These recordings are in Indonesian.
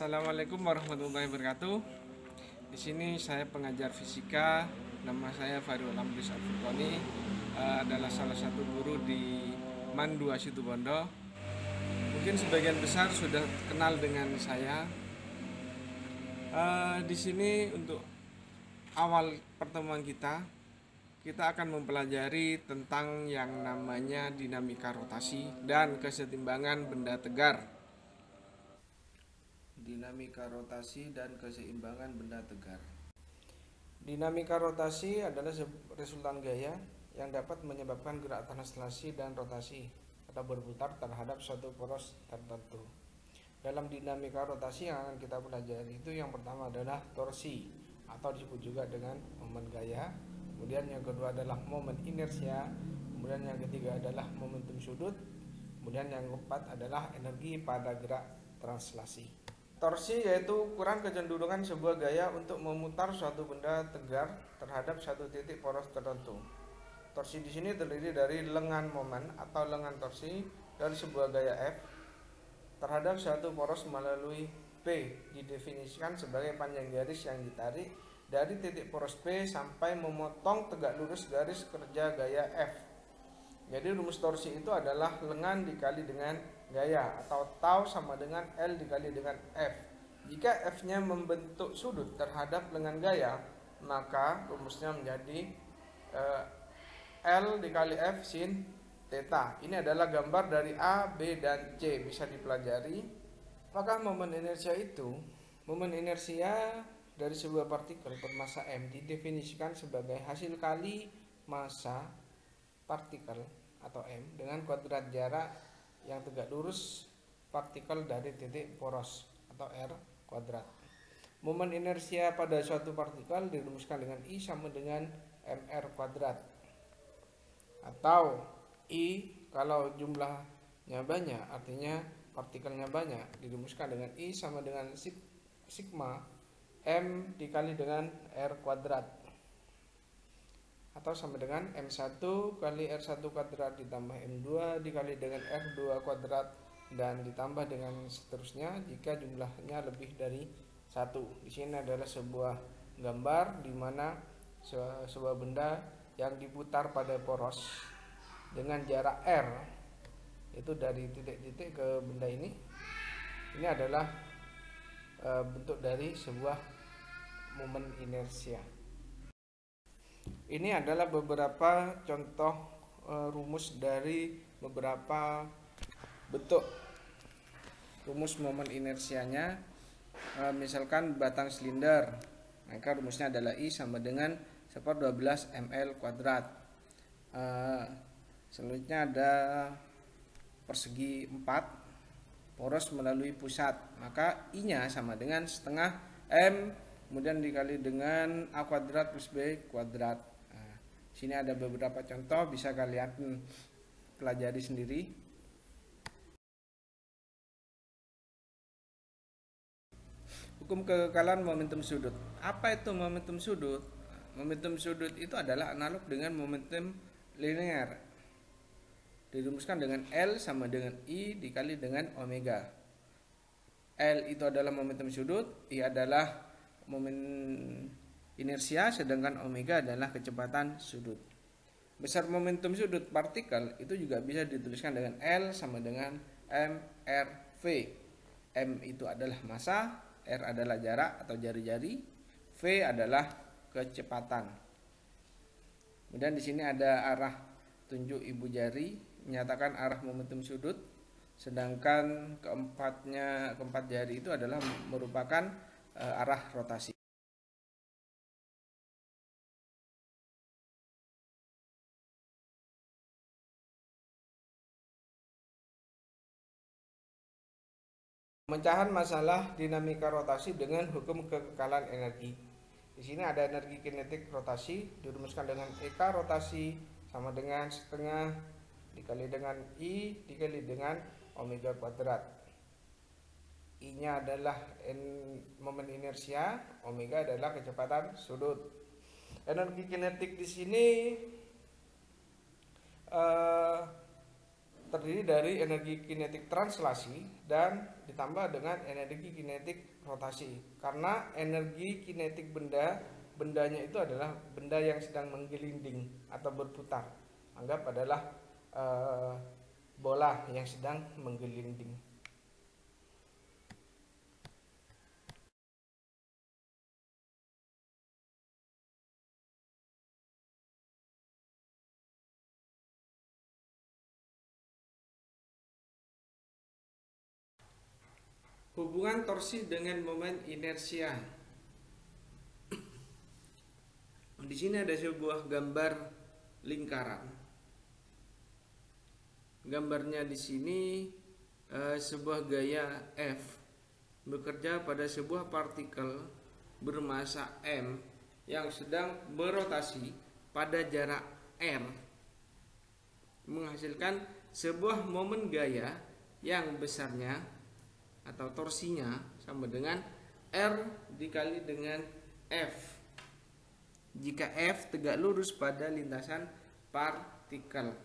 Assalamualaikum warahmatullahi wabarakatuh. Di sini saya pengajar fisika. Nama saya Farul Amris Al-Furqani, adalah salah satu guru di MAN 2 Situbondo. Mungkin sebagian besar sudah kenal dengan saya. Di sini untuk awal pertemuan kita akan mempelajari tentang yang namanya dinamika rotasi dan kesetimbangan benda tegar. Dinamika rotasi dan keseimbangan benda tegar. Dinamika rotasi adalah resultan gaya yang dapat menyebabkan gerak translasi dan rotasi atau berputar terhadap suatu poros tertentu. Dalam dinamika rotasi yang akan kita pelajari itu yang pertama adalah torsi atau disebut juga dengan momen gaya. Kemudian yang kedua adalah momen inersia. Kemudian yang ketiga adalah momentum sudut. Kemudian yang keempat adalah energi pada gerak translasi. Torsi yaitu ukuran kecenderungan sebuah gaya untuk memutar suatu benda tegar terhadap satu titik poros tertentu. Torsi di sini terdiri dari lengan momen atau lengan torsi dari sebuah gaya F terhadap suatu poros melalui P, didefinisikan sebagai panjang garis yang ditarik dari titik poros P sampai memotong tegak lurus garis kerja gaya F. Jadi rumus torsi itu adalah lengan dikali dengan gaya atau tau sama dengan L dikali dengan F. Jika F-nya membentuk sudut terhadap lengan gaya, maka rumusnya menjadi L dikali F sin theta. Ini adalah gambar dari A, B, dan C, bisa dipelajari. Apakah momen inersia itu? Momen inersia dari sebuah partikel bermassa M didefinisikan sebagai hasil kali massa partikel atau M dengan kuadrat jarak yang tegak lurus partikel dari titik poros atau R kuadrat. Momen inersia pada suatu partikel dirumuskan dengan I sama dengan mr kuadrat, atau I kalau jumlahnya banyak artinya partikelnya banyak dirumuskan dengan I sama dengan sigma M dikali dengan R kuadrat, atau sama dengan M1 kali R1 kuadrat ditambah M2 dikali dengan R2 kuadrat dan ditambah dengan seterusnya jika jumlahnya lebih dari 1. Di sini adalah sebuah gambar di mana sebuah benda yang diputar pada poros dengan jarak R, itu dari titik-titik ke benda ini. Ini adalah bentuk dari sebuah momen inersia. Ini adalah beberapa contoh rumus dari beberapa bentuk rumus momen inersianya. Misalkan batang silinder, maka rumusnya adalah I sama dengan 1/12 ml kuadrat. Selanjutnya ada persegi 4 poros melalui pusat, maka I-nya sama dengan setengah M kemudian dikali dengan A kuadrat plus B kuadrat. Sini ada beberapa contoh, bisa kalian pelajari sendiri. Hukum kekekalan momentum sudut. Apa itu momentum sudut? Momentum sudut itu adalah analog dengan momentum linear. Dirumuskan dengan L sama dengan I dikali dengan omega. L itu adalah momentum sudut, I adalah momen inersia, sedangkan omega adalah kecepatan sudut. Besar momentum sudut partikel itu juga bisa dituliskan dengan L sama dengan mRV. M itu adalah massa, R adalah jarak atau jari-jari, V adalah kecepatan. Kemudian di sini ada arah tunjuk ibu jari menyatakan arah momentum sudut, sedangkan keempat jari itu adalah merupakan arah rotasi. Pemecahan masalah dinamika rotasi dengan hukum kekekalan energi. Di sini ada energi kinetik rotasi dirumuskan dengan Eka rotasi sama dengan setengah dikali dengan I dikali dengan omega kuadrat. I-nya adalah momen inersia, omega adalah kecepatan sudut. Energi kinetik di sini terdiri dari energi kinetik translasi dan ditambah dengan energi kinetik rotasi. Karena energi kinetik bendanya itu adalah benda yang sedang menggelinding atau berputar. Anggap adalah bola yang sedang menggelinding. Hubungan torsi dengan momen inersia. Di sini ada sebuah gambar lingkaran. Gambarnya di sini sebuah gaya F bekerja pada sebuah partikel bermasa m yang sedang berotasi pada jarak r, menghasilkan sebuah momen gaya yang besarnya atau torsinya sama dengan R dikali dengan F jika F tegak lurus pada lintasan partikel.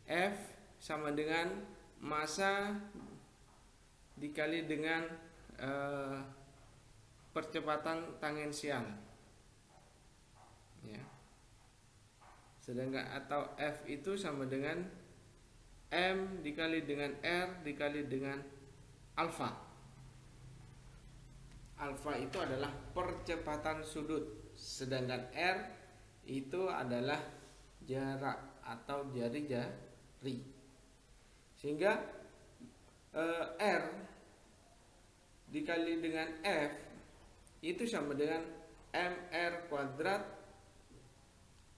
F sama dengan massa dikali dengan percepatan tangensial, ya. Sedangkan atau F itu sama dengan M dikali dengan R dikali dengan alfa. Alfa itu adalah percepatan sudut, sedangkan R itu adalah jarak atau jari-jari. Sehingga R dikali dengan F itu sama dengan MR kuadrat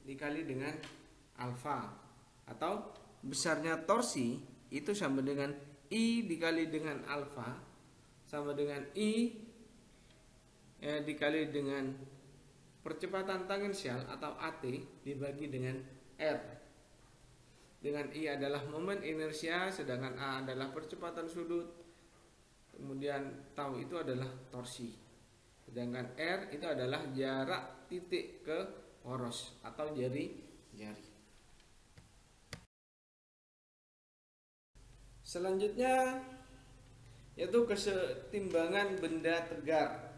dikali dengan alfa, atau besarnya torsi itu sama dengan I dikali dengan alfa sama dengan I dikali dengan percepatan tangensial atau AT dibagi dengan R. Dengan I adalah momen inersia, sedangkan A adalah percepatan sudut, kemudian tau itu adalah torsi, sedangkan R itu adalah jarak titik ke poros atau jari-jari. Selanjutnya yaitu kesetimbangan benda tegar.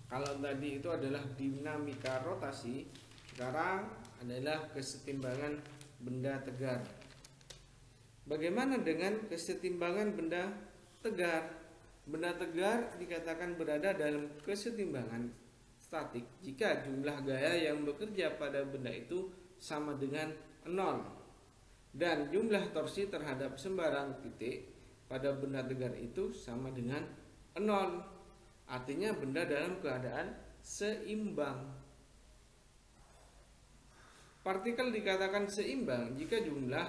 Kalau tadi itu adalah dinamika rotasi, sekarang adalah kesetimbangan benda tegar. Bagaimana dengan kesetimbangan benda tegar? Benda tegar dikatakan berada dalam kesetimbangan statik jika jumlah gaya yang bekerja pada benda itu sama dengan 0. Dan jumlah torsi terhadap sembarang titik pada benda tegar itu sama dengan 0. Artinya benda dalam keadaan seimbang. Partikel dikatakan seimbang jika jumlah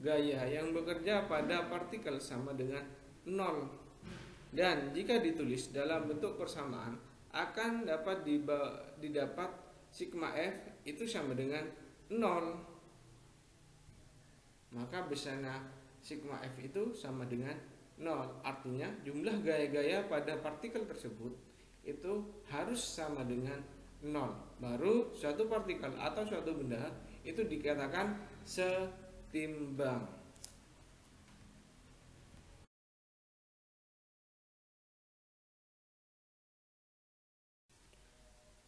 gaya yang bekerja pada partikel sama dengan 0. Dan jika ditulis dalam bentuk persamaan akan dapat didapat sigma F itu sama dengan 0. Maka besarnya sigma F itu sama dengan 0. Artinya jumlah gaya-gaya pada partikel tersebut itu harus sama dengan 0. Baru suatu partikel atau suatu benda itu dikatakan setimbang.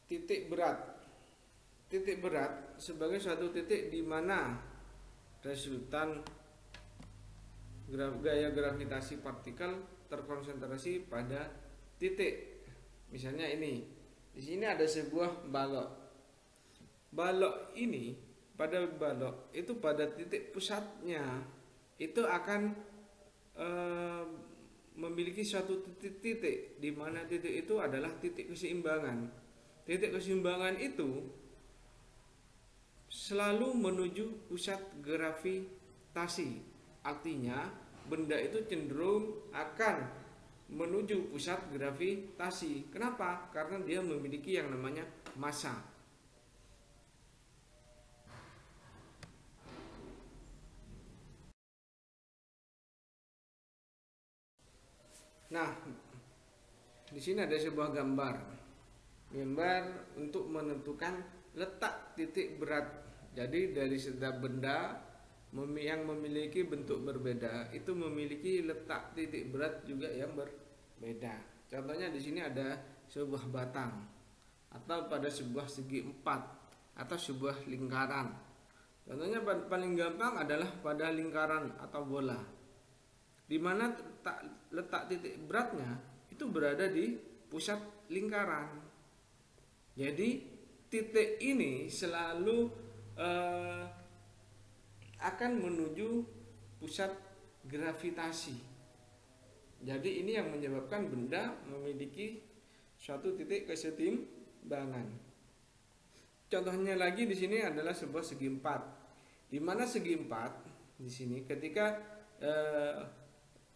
Titik berat. Titik berat sebagai suatu titik di mana resultan gaya gravitasi partikel terkonsentrasi pada titik. Misalnya ini, di sini ada sebuah balok. Balok ini, pada balok itu pada titik pusatnya itu akan memiliki suatu titik di mana titik itu adalah titik keseimbangan. Titik keseimbangan itu selalu menuju pusat gravitasi. Artinya benda itu cenderung akan menuju pusat gravitasi. Kenapa? Karena dia memiliki yang namanya massa. Nah, di sini ada sebuah gambar untuk menentukan letak titik berat. Jadi dari setiap benda yang memiliki bentuk berbeda itu memiliki letak titik berat juga yang berbeda. Contohnya di sini ada sebuah batang atau pada sebuah segi empat atau sebuah lingkaran. Contohnya paling gampang adalah pada lingkaran atau bola, di mana letak titik beratnya itu berada di pusat lingkaran. Jadi titik ini selalu akan menuju pusat gravitasi. Jadi ini yang menyebabkan benda memiliki suatu titik kesetimbangan. Contohnya lagi di sini adalah sebuah segi empat, di mana segi empat di sini ketika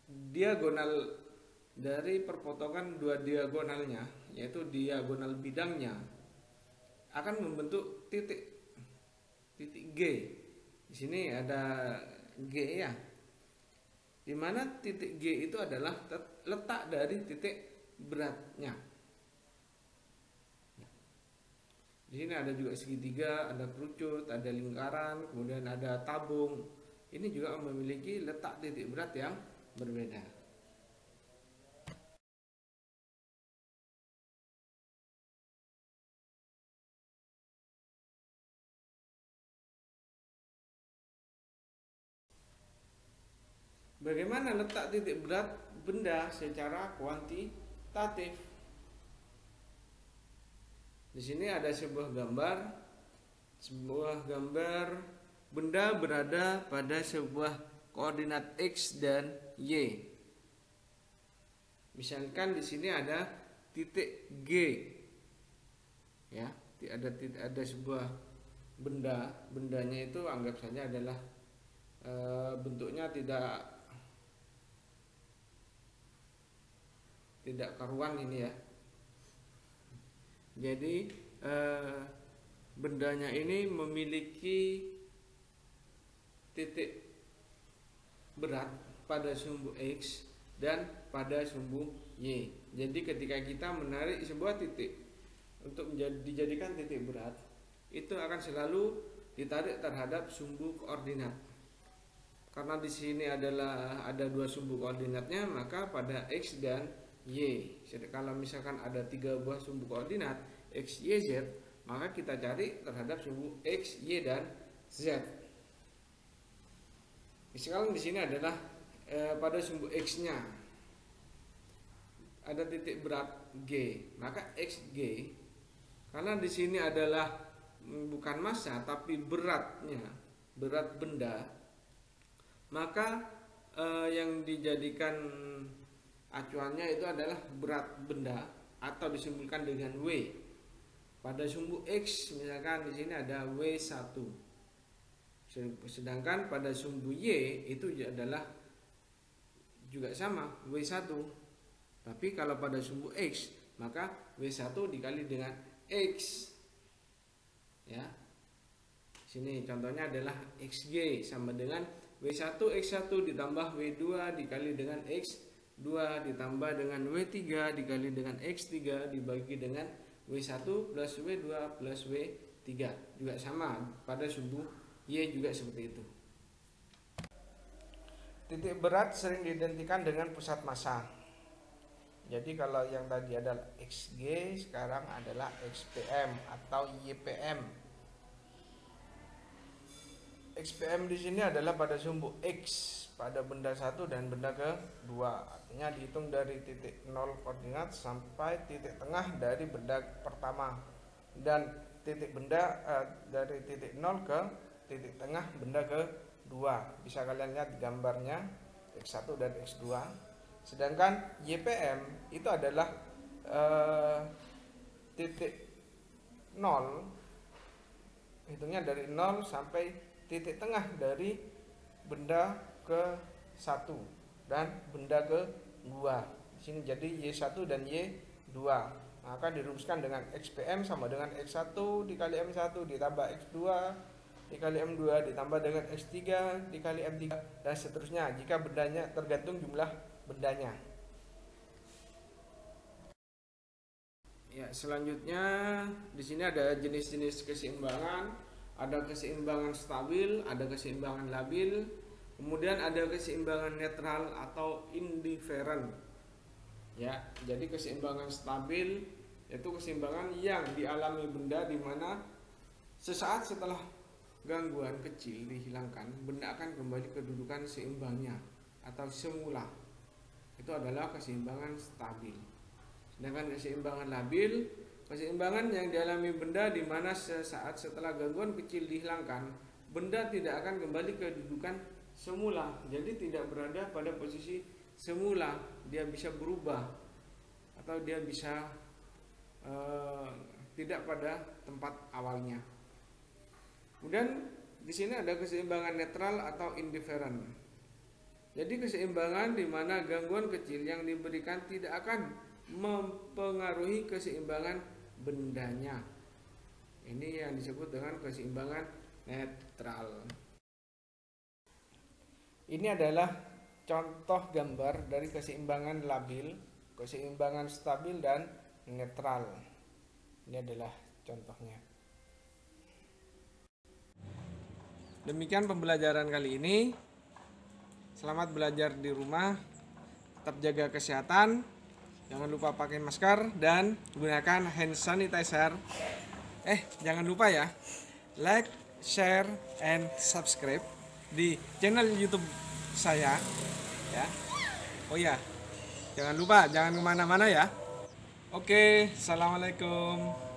diagonal dari perpotongan dua diagonalnya, yaitu diagonal bidangnya, akan membentuk titik G. Di sini ada G ya, di mana titik G itu adalah letak dari titik beratnya. Di sini ada juga segitiga, ada kerucut, ada lingkaran, kemudian ada tabung. Ini juga memiliki letak titik berat yang berbeda. Bagaimana letak titik berat benda secara kuantitatif? Di sini ada sebuah gambar benda berada pada sebuah koordinat X dan Y. Misalkan di sini ada titik G, ya, ada sebuah bendanya itu anggap saja adalah bentuknya tidak karuan ini ya. Jadi bendanya ini memiliki titik berat pada sumbu X dan pada sumbu Y. Jadi ketika kita menarik sebuah titik untuk dijadikan titik berat, itu akan selalu ditarik terhadap sumbu koordinat. Karena di sini ada dua sumbu koordinatnya, maka pada X dan Y. Jadi kalau misalkan ada 3 buah sumbu koordinat X, Y, Z, maka kita cari terhadap sumbu X, Y, dan Z. Misalkan di sini adalah pada sumbu X-nya ada titik berat G, maka XG, karena di sini adalah bukan massa tapi berat benda, maka yang dijadikan acuannya itu adalah berat benda atau disimbolkan dengan W. Pada sumbu X misalkan di sini ada W1. Sedangkan pada sumbu Y itu adalah juga sama W1. Tapi kalau pada sumbu X maka W1 dikali dengan X. Ya. Sini contohnya adalah XG sama dengan W1 X1 ditambah W2 dikali dengan X2 ditambah dengan W3 dikali dengan X3 dibagi dengan W1 plus W2 plus W3. Juga sama pada sumbu Y juga seperti itu. Titik berat sering diidentikan dengan pusat massa. Jadi kalau yang tadi adalah XG, sekarang adalah XPM atau YPM. XPM di sini adalah pada sumbu X pada benda satu dan benda kedua. Artinya dihitung dari titik 0 koordinat sampai titik tengah dari benda pertama dan titik benda dari titik 0 ke titik tengah benda kedua. Bisa kalian lihat gambarnya X1 dan X2. Sedangkan YPM itu adalah titik 0, hitungnya dari 0 sampai titik tengah dari benda ke-1 dan benda ke-2. Di sini jadi Y1 dan Y2. Maka dirumuskan dengan XPM sama dengan X1 dikali M1 ditambah X2 dikali M2 ditambah dengan X3 dikali M3 dan seterusnya jika bendanya tergantung jumlah bendanya. Ya, selanjutnya di sini ada jenis-jenis keseimbangan Ada keseimbangan stabil, ada keseimbangan labil, kemudian ada keseimbangan netral atau indifferent. Ya, jadi keseimbangan stabil yaitu keseimbangan yang dialami benda di mana sesaat setelah gangguan kecil dihilangkan, benda akan kembali kedudukan seimbangnya atau semula. Itu adalah keseimbangan stabil. Sedangkan keseimbangan labil, keseimbangan yang dialami benda di mana sesaat setelah gangguan kecil dihilangkan, benda tidak akan kembali ke kedudukan semula. Jadi tidak berada pada posisi semula, dia bisa berubah atau dia bisa tidak pada tempat awalnya. Kemudian di sini ada keseimbangan netral atau indifferent. Jadi keseimbangan di mana gangguan kecil yang diberikan tidak akan mempengaruhi keseimbangan bendanya. Ini yang disebut dengan keseimbangan netral. Ini adalah contoh gambar dari keseimbangan labil, keseimbangan stabil dan netral. Ini adalah contohnya. Demikian pembelajaran kali ini. Selamat belajar di rumah. Tetap jaga kesehatan. Jangan lupa pakai masker dan gunakan hand sanitizer. Jangan lupa ya, like, share, and subscribe di channel YouTube saya. Ya. Oh ya, jangan lupa, jangan kemana-mana ya. Oke, assalamualaikum.